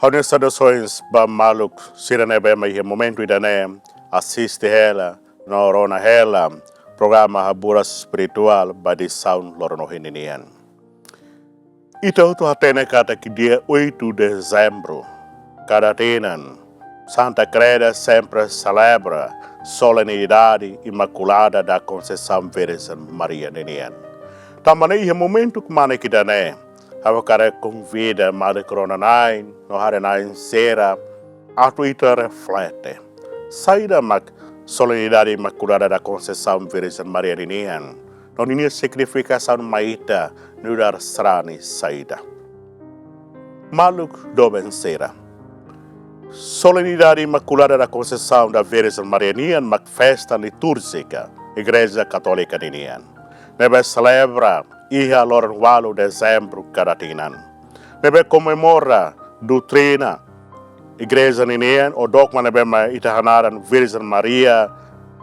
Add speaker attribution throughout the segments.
Speaker 1: Honest saudações ba maluk sirane ba mai momento idane assiste ela no rona ela programa HABURAS VIDA ba Edisaun lorono hininian. Itu tu hatene kata que dia 8 de dezembro cada tenan Santa Creda sempre celebra solenidade imaculada da Conceição Virgem Maria Ninian. Também é momento que mana que dane Hava cara convida Madre Corona Nine, no hare nine sera, atu itu reflete. Saída mak solenidade imaculada da Conceição Virgem Maria Ninian, no ini significação maita no dar strani saída. Maluk doben sera. Solenidade imaculada da Conceição da Virgem Maria Ninian, mak festa litúrgica, Igreja Católica Ninian. Nebe celebra Iha lor walu dezembro cada tinan. Nebe comemora doutrina Igreja Ninian o dogma nebe ma itahanaran Virgem Maria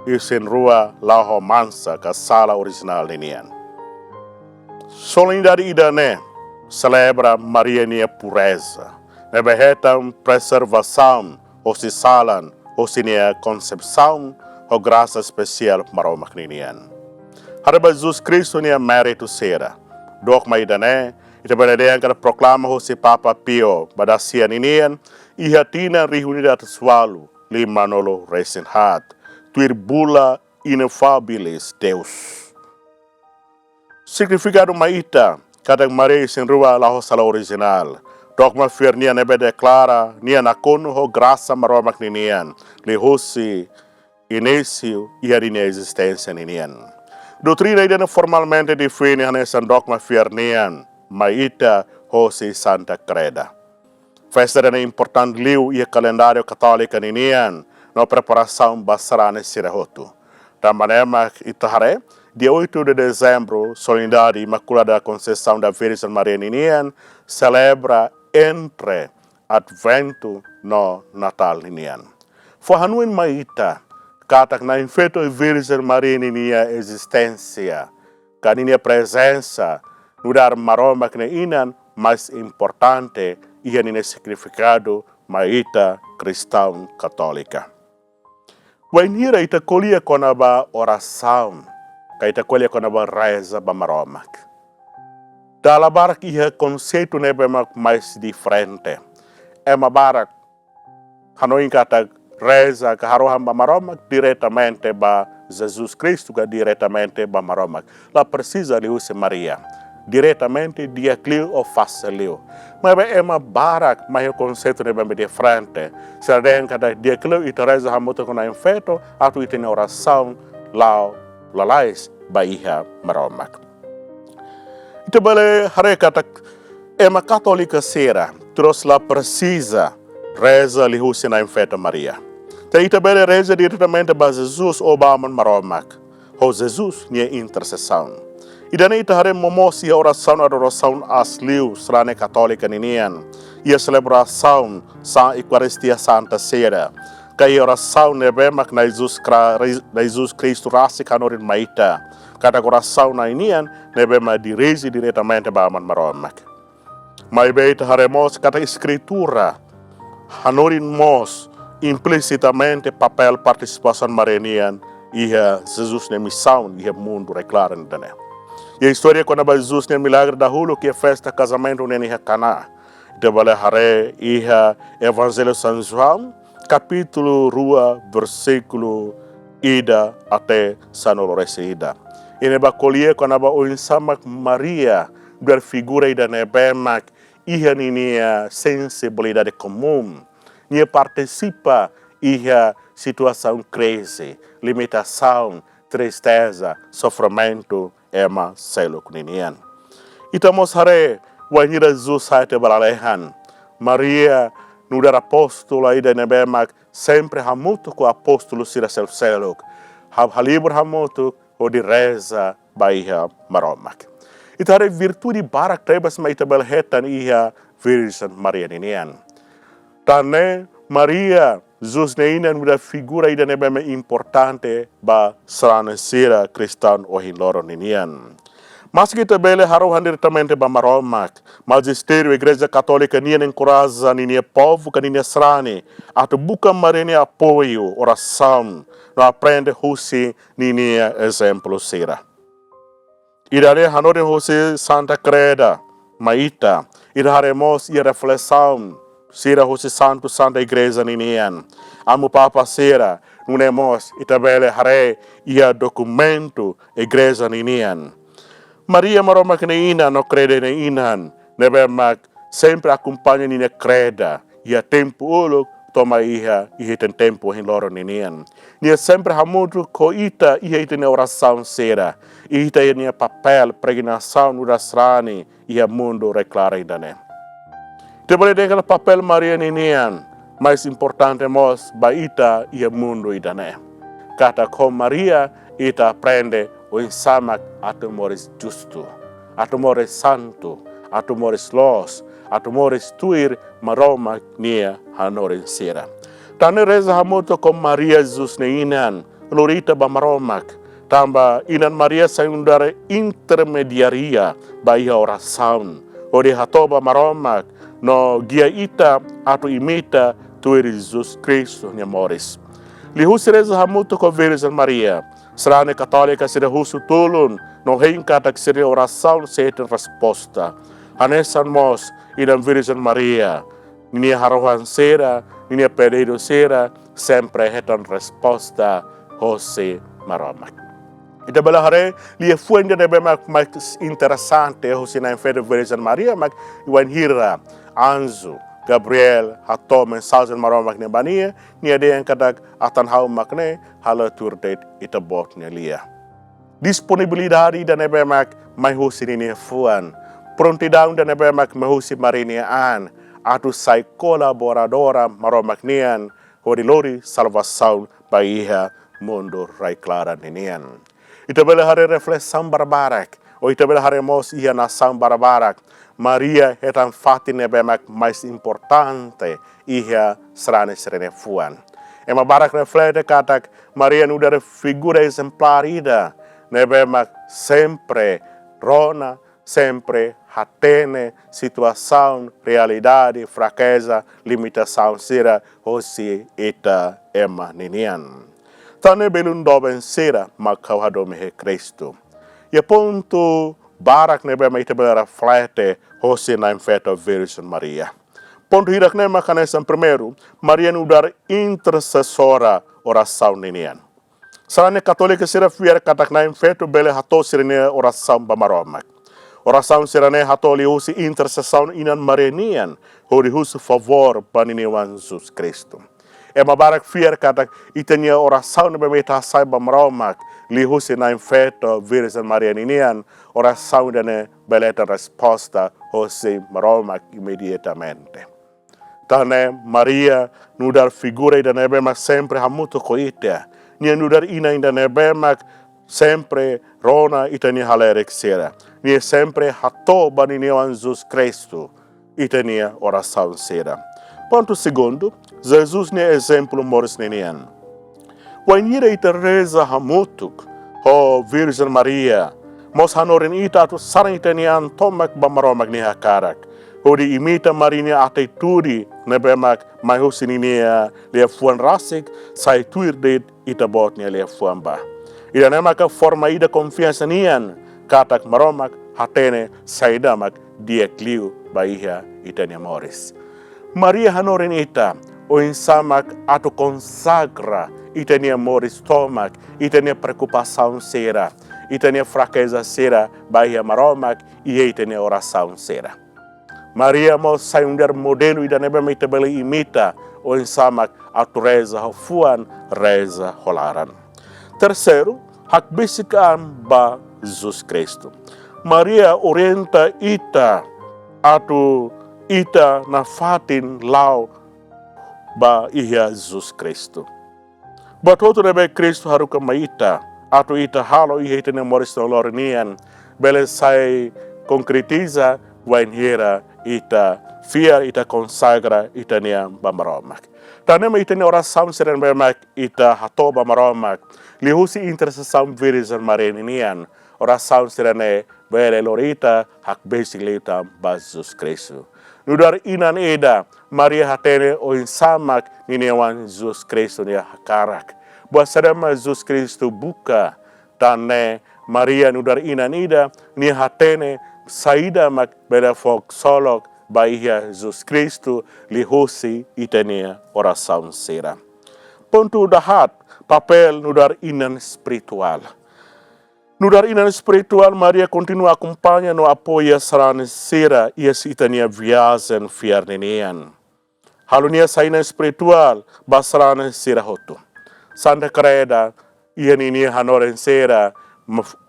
Speaker 1: isin rua la romansa ka sala original Ninian. Solenidade idane celebra Maria nia pureza. Nebe hetam preservação o si salan o si nia concepção o graça especial maromak Ninian. Harba Jesus Cristo nia mérito sera. Dogma idane, ita beradean kada proklama ho si Papa Pio badasia ninian, ihatina reunidade sualu, lima nolo resenhat, tuir bula inefabilis Deus. Significado maita, kada Maria sin rua la ho sala original. Dogma fir nia nebe declara, nia nakonu ho graça maromak ninian, li hosi início e a existência ninian. Doutrina idane formalmente define nessa dogma fiernian, maita hosi Santa Creda. Festa é importante liu e calendário católico ninian, na preparação basarane sirahotu. Também itahare, dia 8 de dezembro, solenidade imaculada da Conceição da Virgem Maria Ninian, celebra entre Advento no Natal Ninian. Forhanuin maita, katak na infeto Virgem Maria ninia existência, kaninia presença, no dar maroma que inan mais importante e nine significado maita cristão católica. Wainira ita kolia konaba oração, ka ita kolia konaba reza ba maromak. Dala barak iha conceito nebe mais diferente. Ema barak hanoin kata reza que haroham bamaromak diretamente ba Jesus Cristo que diretamente bamaromak. La precisa de use Maria. Diretamente dia clio ou facilio. Mas é uma barak, mas o conceito é bem diferente. Se a gente cada dia clio e reza hamuto com a infeto, a tu tem oração lá lalais ba iha maromak. Então bele harekata é uma católica sera. Trouxe la precisa reza li use na infeto Maria. Então, também reza diretamente para Jesus ou para maromak. O Jesus nia intercessão. E daí hare momosi a oração asliu strane católica ninian. E a celebração sa Eucaristia Santa Ceia. Que a oração nebemak na Jesus Cristo rasi kanorin maita. Cada oração na ninian nebema dirige diretamente para maromak. Mas beita hare mos kata escritura hanorin mos implicitamente papel participação marenian e Jesus na missão e mundo reclara nele. E a história quando Jesus no milagre da hulu que é festa casamento nele Cana. De vale hare e Evangelho São João capítulo rua versículo ida até sanoloresida. E neba colia quando aba o insamak Maria dar figura ida nebemak e ninia sensibilidade comum. Nia participa e a situação crise, limitação, tristeza, sofrimento, ema selo kuninian. Itamos hare, wanira Jesus haite balalehan. Maria, no dar apóstolo ida nebemak, sempre hamuto com apóstolo sira seluk. Halibur hamuto o de reza baiha maromak. Itare virtude barak trebas maitabel hetan iha Virgem Maria ninian. Tane Maria, Jesus neina muda figura ida nebeme importante ba srana sira cristão o hiloro ninian. Mas kita bele haruhan diretamente bamaromak, magistério Igreja Católica nia encoraja nia povo que nia srani, atu buka marini apoio, oração, no aprende husi nia exemplo sira. Irare hanore husi Santa Creda, maita, iraremos e reflexão, sira husi Santo Santa Igreja ninian, amu papa sira, nunemos itabele hare ia documento Igreja ninian. Maria maromak ne ina no crede ne inan, nebe mak sempre acompanha ni ne creda, ia tempo uluk toma iha ten tempo hin loro ninian. Nia sempre hamudu ko ita iha ne oração sera, ita ia papel pregnação no dasrani ia mundo reclara idane. Te boleh dengar papel Maria ninian, mais importante mos ba ita ia mundo idane. Kata com Maria ita aprende o insamak atumores justo, atumores santo, atumores los, atumores tuir maroma nia hanorin sera. Tane reza hamuto com Maria Jesus ne inan, lorita ba maromak, tamba inan Maria sayundare intermediaria ba iha oração, ori hatoba maromak, no guia ita atu imita tuir Jesus Cristo ne amores. Lihus reza hamuto com Virgem Maria, Serane católica seria husu tulun, no reencata que seria oração sete resposta. Anesan mos, idam Virgem Maria, ninia haruhan sera, ninia pedido sera, sempre hetan resposta, Jose Maromak. Ita bela hare, lia fuenda nebe mais interessante, Jose na fede Virgem Maria, mak iwan hira, anzu, Gabriel hato mensagem maromak ne bania, nia de yang kadak atan hau makne, hala turdet ita bot ne lia. Disponibilidade da nebemak mai husi ni fuan, prontidão da nebemak mai husi marinia an, atu sai colaboradora maromak nian, hodi lori salvação baiha mundo rai clara ninian. Ita bela hare reflexão barbarak, o ita bela hare mos ia nação barbarak, Maria etan fati nebemak mais importante iha serane fuan. Ema barak reflete katak Maria nudare figura exemplar ida nebemak sempre rona, sempre hatene situação, realidade, fraqueza, limitação sira hosi ita ema ninian. Tane belun doben sira makau hadome he Cristo. E ponto barak nebe ita bela reflete hosi na infeta Virgem Maria. Ponto hirak ne makanesan primeiro, Maria nudar intercessora oração ninian. Sarane católica sira fier katak na infeta bele hato sirene oração bamaromak. Oração sirane hato li hosi intercessão inan marenian, hori husu favor baniniwan Jesus Cristo. E mabarak fier katak itania oração nebe meta sai bamaromak, li hosi na infeta Virgem Maria ninian, oração dene beleta resposta hosi maromak imediatamente. Tane Maria nudar figura ida nebemak sempre hamuto koitea. Nia nudar ina ida nebemak sempre rona itania halerek sera. Nia sempre hato baniniwan Jesus Cristo itania oração sera. Ponto segundo, Jesus ne exemplo moris ninian. Wainira ita reza hamutuk, ho Virgem Maria, mos hanorin ita atu sarang itanian tomak bamaromak ni hakarak. Hodi imita marinia atitudi nebemak mai husininia lia fuan rasik sai tuirdet ita botnia lia fuan ba. Ida nemaka forma ida confiança nian katak maromak hatene saidamak dia kliu baiha itania moris. Maria hanorin ita o insamak atu consagra itania moris tomak itania preocupação sera itania fraqueza sera baiha maromak e itania oração sera. Maria mos sayundar modelo ida nebe me tabele imita o insamak atu reza fuan reza holaran. Terceiro, hak bisikan ba Jesus Cristo. Maria orienta ita atu ita na fatin lau ba ihya Jesus Cristo. Batoto nebe Cristo haruka maita atu ita halo ihya ita ne moris lornian bele sai concretiza wainhera ita fiar ita consagra ita niam bamaromak. Tanema ita ni oração seren bemak ita hatoba maromak. Lihusi intercessão virizan mareninian. Oração serene bere lorita hak basic lita ba Jesus Cristo. Nudar inan eda Maria hatene o insamak ninewan Jesus Cristo ni hakarak. Buat sedema Jesus Cristo buka tane Maria nudar inan eda ni hatene saída mak bere fok solok baia Jesus Cristo lihusi itenia oração sera. Ponto dahat papel nudar inan espiritual. Nudar inan espiritual Maria continua acompanha no apoia sarana sera ia itania viagem fiarnenian. Halunia saína espiritual basarana sera hoto. Santa Creda ia nini hanoren sera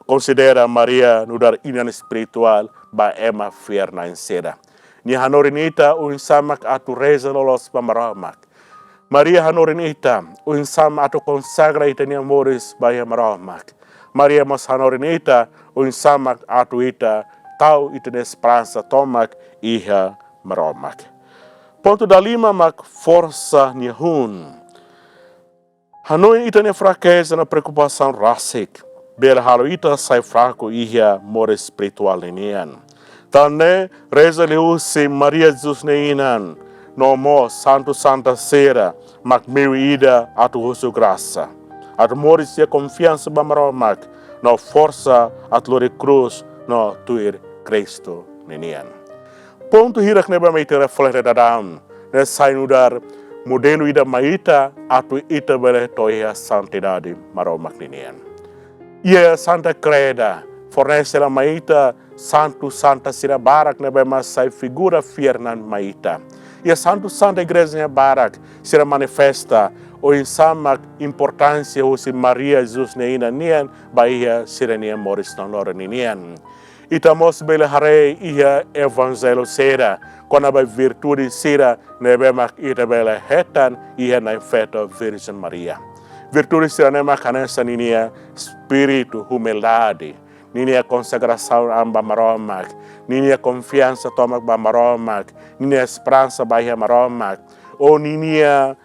Speaker 1: considera Maria nudar inan espiritual ba ema fiarna sera. Ni hanorinita samak atu reza lolos pamaramak. Maria hanorinita sama atu consagra ita ni amores baya maramak. Maria mas hanorinita samak atu ita tau ita esperança tomak iha maramak. Ponto da lima mak força ni hun. Hanoi ita ni fraqueza na preocupação rasik. Bela halo ita sai fraco iha more espiritual nian. Tane reza liusi Maria Jesus neinan, no mo santo santa sera, mak meu ida atu husu graça. Atu moris e confiança bamaromak, no força atu lore cruz, no tuir Cristo nenian. Ponto hirak neba meite reflete dadam, ne sainudar modelo ida maita atu ita bele toia santidade maromak nenian. Ia Santa Creda, fornece la maita Santo Santa Sira Barak nebe masai figura fiernan maita. E a Santo Santa Igreja Barak sira manifesta o insamak importância o si Maria Jesus neina nian baia sira nian moris non lora nian. Itamos bele hare ia evangelho sera quando a virtude sira nebe mak ita bele hetan ia na feta Virgem Maria. Virtude sira nema canessa ninia espírito humildade. Ninia consagração amba maromak, ninia confiança tomak ba maromak, ninia esperança baia maromak, ou ninia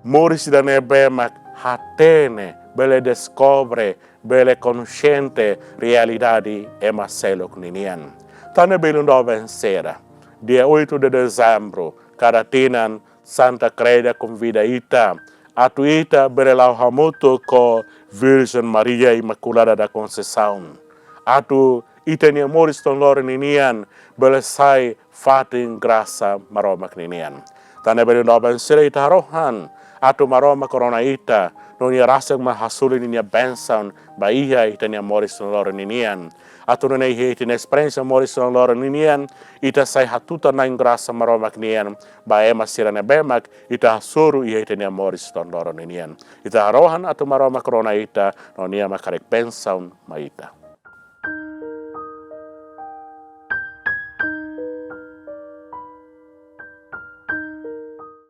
Speaker 1: moris da nebemak hatene, bele descobre, bele consciente realidade ema selok ninian. Tane belundo vencera, dia 8 de dezembro, cada tinan Santa Creda convida ita, atu ita berelau hamuto ko Virgem Maria Imaculada da Conceição. Atu itenia moris ton lor ninian belesai fatin graça maromak ninian. Tane beri noben sira ita rohan atu maroma corona ita nonia rasang mahasuli ninia bensan baia itenia moris ton lor ninian. Atu nene itina experiência moris ton lor ninian ita sai hatuta nain graça maromak ninian baema sira nebemak ita hasuru itenia moris ton lor ninian. Ita rohan atu maroma corona ita nonia makarek bensan maita.